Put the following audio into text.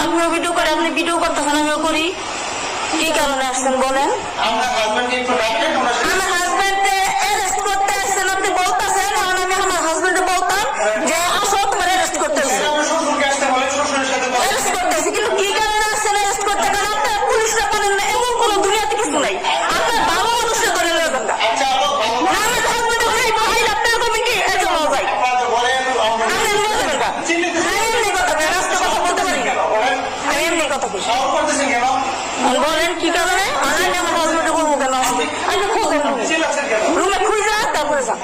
আপনিও ভিডিও করে, আপনি ভিডিও করতেছেন, আমিও করি। কি কারণে আসছেন বলেন? আমার হাজবেন্ড অ্যারেস্ট করতে আসছেন আপনি বলতেছেন, এখন আমি আমার হাজবেন্ডে বলতাম যে আসো তোমার অ্যারেস্ট করতেছি, অ্যারেস্ট করতেছি। কিন্তু কি কারণে আসছেন অ্যারেস্ট করতে? কারণ আপনার পুলিশরা পারেন না, এমন কোন দুনিয়াতে কিছু নাই। আপনার ভালো মানুষরা ধরে নেবেন না। আমার হাজবেন্ড ভাই ভাই আপনার করবেন কি? এই জন্য ভাই আমি এমনি কথা বলবো, আমি এমনি কথা বলি, রাস্তা কথা বলতে পারি না, আমি এমনি কথা বলি। বলেন কি কারণে? আমি আমার হাজবেন্ডে বলবো কেন? আমি খোঁজেন রুমে খুঁজে তারপরে যান।